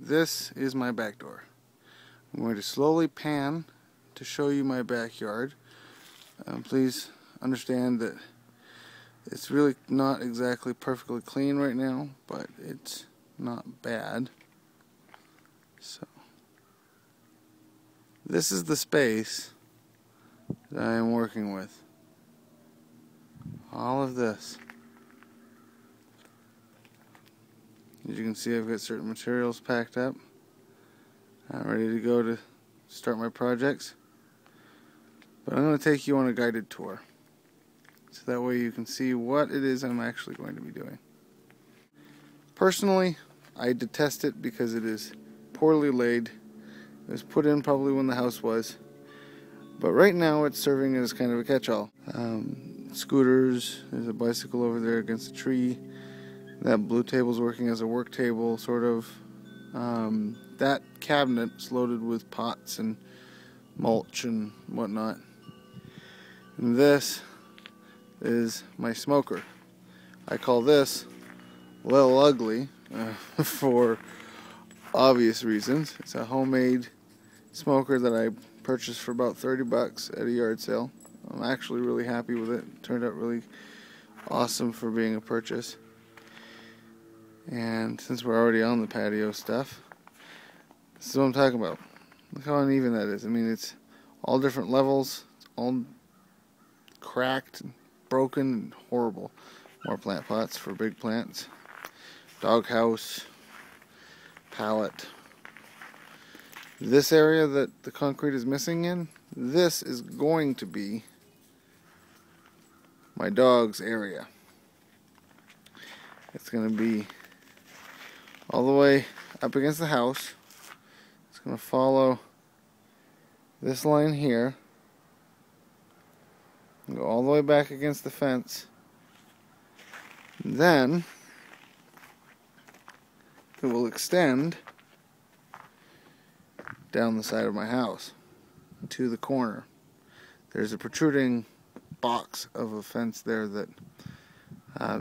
this is my back door. I'm going to slowly pan to show you my backyard. Please understand that it's really not exactly perfectly clean right now, but it's not bad. So this is the space that I am working with. All of this. As you can see, I've got certain materials packed up. I'm ready to go to start my projects. But I'm going to take you on a guided tour, so that way you can see what it is I'm actually going to be doing. Personally, I detest it because it is poorly laid. It was put in probably when the house was. But right now it's serving as kind of a catch-all. Scooters, there's a bicycle over there against a tree. That blue table's working as a work table, sort of. That cabinet's loaded with pots and mulch and whatnot. And this is my smoker. I call this Little Ugly for obvious reasons. It's a homemade smoker that I purchased for about 30 bucks at a yard sale. I'm actually really happy with it. It turned out really awesome for being a purchase. And since we're already on the patio stuff, this is what I'm talking about. Look how uneven that is. I mean, it's all different levels. It's all cracked and broken and horrible. More plant pots for big plants. Doghouse. Pallet. This area that the concrete is missing in, this is going to be my dog's area. It's going to be all the way up against the house. It's going to follow this line here and go all the way back against the fence. And then it will extend down the side of my house to the corner. There's a protruding box of a fence there that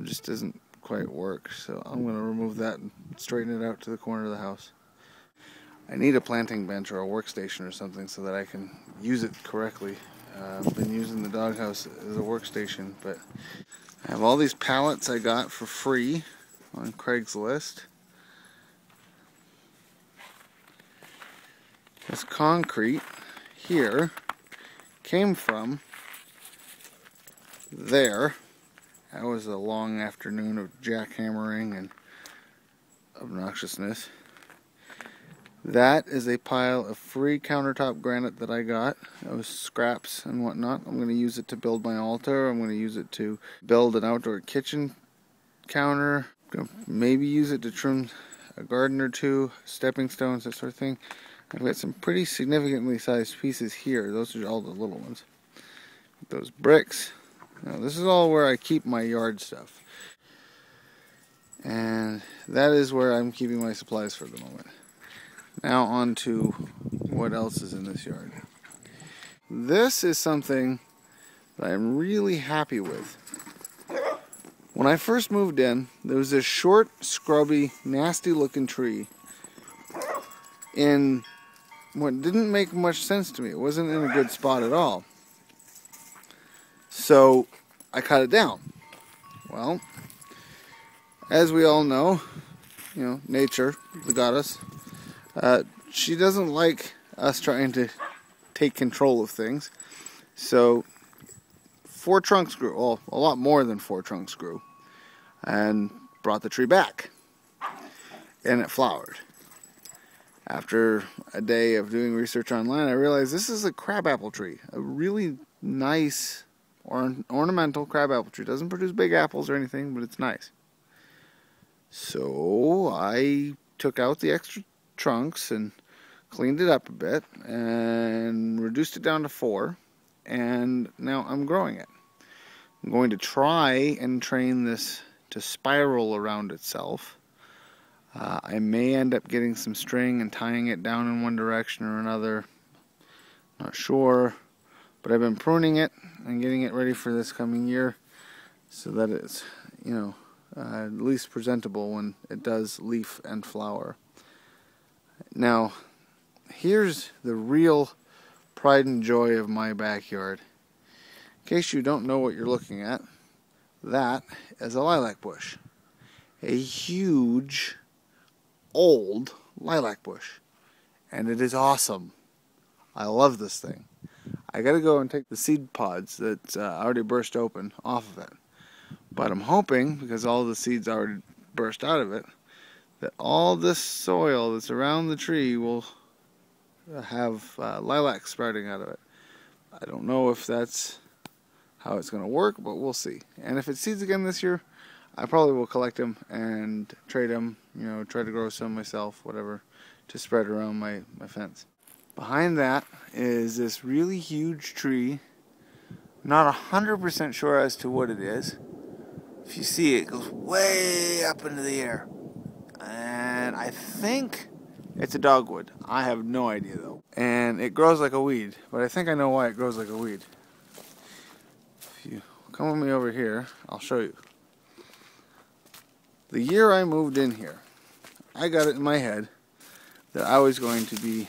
just doesn't quite work, so I'm going to remove that and straighten it out to the corner of the house. I need a planting bench or a workstation or something so that I can use it correctly. I've been using the doghouse as a workstation, but I have all these pallets I got for free on Craigslist. This concrete here came from there. That was a long afternoon of jackhammering and obnoxiousness. That is a pile of free countertop granite that I got. It was scraps and whatnot. I'm going to use it to build my altar. I'm going to use it to build an outdoor kitchen counter. I'm going to maybe use it to trim a garden or two, stepping stones, that sort of thing. I've got some pretty significantly sized pieces here. Those are all the little ones. Those bricks. Now this is all where I keep my yard stuff. And that is where I'm keeping my supplies for the moment. Now on to what else is in this yard. This is something that I'm really happy with. When I first moved in, there was this short, scrubby, nasty looking tree in what didn't make much sense to me. It wasn't in a good spot at all. So I cut it down. Well, as we all know, nature, the goddess, she doesn't like us trying to take control of things. So 4 trunks grew, well, a lot more than 4 trunks grew, and brought the tree back. And it flowered. After a day of doing research online, I realized this is a crabapple tree. A really nice ornamental crabapple tree. Doesn't produce big apples or anything, but it's nice. So I took out the extra trunks and cleaned it up a bit and reduced it down to 4, and now I'm growing it. I'm going to try and train this to spiral around itself. I may end up getting some string and tying it down in one direction or another. Not sure, but I've been pruning it and getting it ready for this coming year so that it's, at least presentable when it does leaf and flower. Now, here's the real pride and joy of my backyard. In case you don't know what you're looking at, that is a lilac bush. A huge, old lilac bush. And it is awesome. I love this thing. I gotta go and take the seed pods that already burst open off of it. But I'm hoping, because all the seeds already burst out of it, that all this soil that's around the tree will have lilac sprouting out of it. I don't know if that's how it's going to work, but we'll see. And if it seeds again this year, I probably will collect them and trade them, you know, try to grow some myself, whatever, to spread around my fence. Behind that is this really huge tree. Not 100% sure as to what it is. If you see it, it goes way up into the air. And I think it's a dogwood. I have no idea though. And it grows like a weed, but I think I know why it grows like a weed. If you come with me over here, I'll show you. The year I moved in here, I got it in my head that I was going to be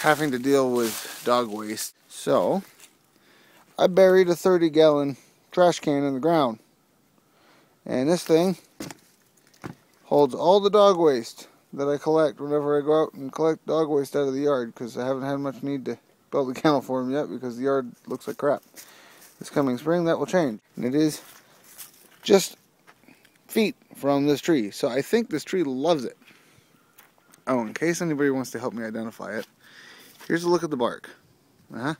having to deal with dog waste. So, I buried a 30-gallon trash can in the ground. And this thing holds all the dog waste that I collect whenever I go out and collect dog waste out of the yard, because I haven't had much need to build a kennel for them yet because the yard looks like crap. This coming spring that will change. And it is just feet from this tree. So I think this tree loves it. Oh, in case anybody wants to help me identify it, here's a look at the bark. And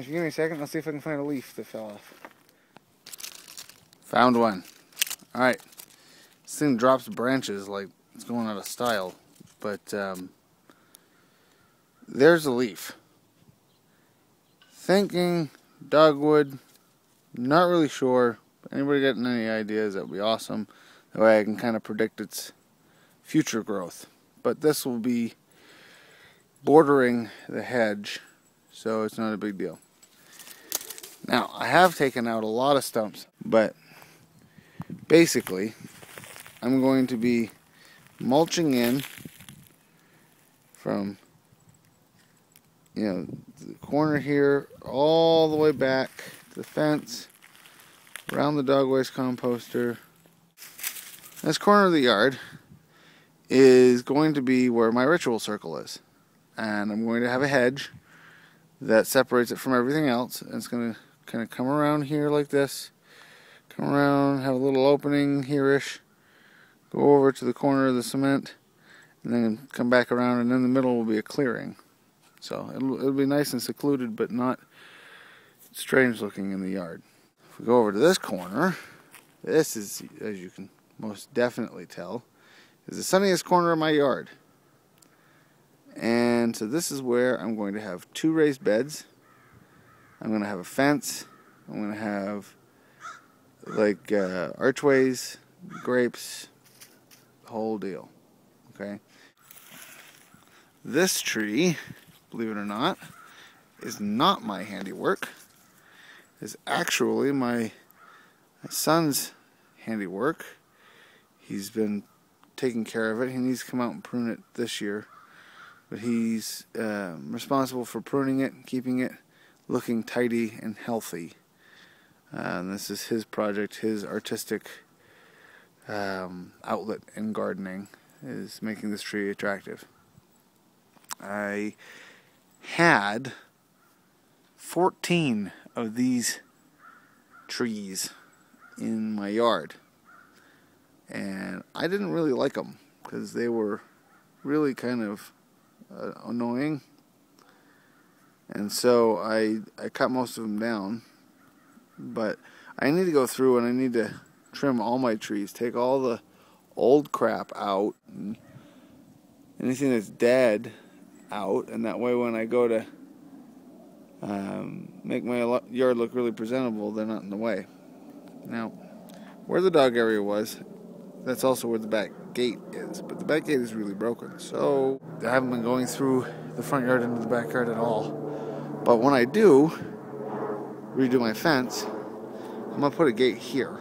if you give me a second, I'll see if I can find a leaf that fell off. Found one. Alright. This thing drops branches like it's going out of style. But there's a leaf. Thinking dogwood. Not really sure. Anybody getting any ideas? That would be awesome. That way I can kind of predict its future growth. But this will be bordering the hedge, so it's not a big deal. Now, I have taken out a lot of stumps, but basically I'm going to be mulching in from, you know, the corner here all the way back to the fence, around the dog waste composter. This corner of the yard is going to be where my ritual circle is. And I'm going to have a hedge that separates it from everything else. And it's going to kind of come around here like this. Come around, have a little opening here-ish. Go over to the corner of the cement. And then come back around, and in the middle will be a clearing. So it'll be nice and secluded, but not strange looking in the yard. If we go over to this corner, this is, as you can most definitely tell, is the sunniest corner of my yard. And so this is where I'm going to have 2 raised beds. I'm going to have a fence. I'm going to have like archways, grapes, the whole deal. Okay. This tree, believe it or not, is not my handiwork. It's actually my son's handiwork. He's been taking care of it. He needs to come out and prune it this year. But he's responsible for pruning it and keeping it looking tidy and healthy. And this is his project, his artistic outlet in gardening, is making this tree attractive. I had 14 of these trees in my yard. And I didn't really like them because they were really kind of annoying. And so I cut most of them down. But I need to go through and I need to trim all my trees, take all the old crap out, and anything that's dead out, and that way when I go to make my yard look really presentable, they're not in the way. Now, where the dog area was, that's also where the back gate is, but the back gate is really broken, so I haven't been going through the front yard into the backyard at all. But when I do redo my fence, I'm going to put a gate here.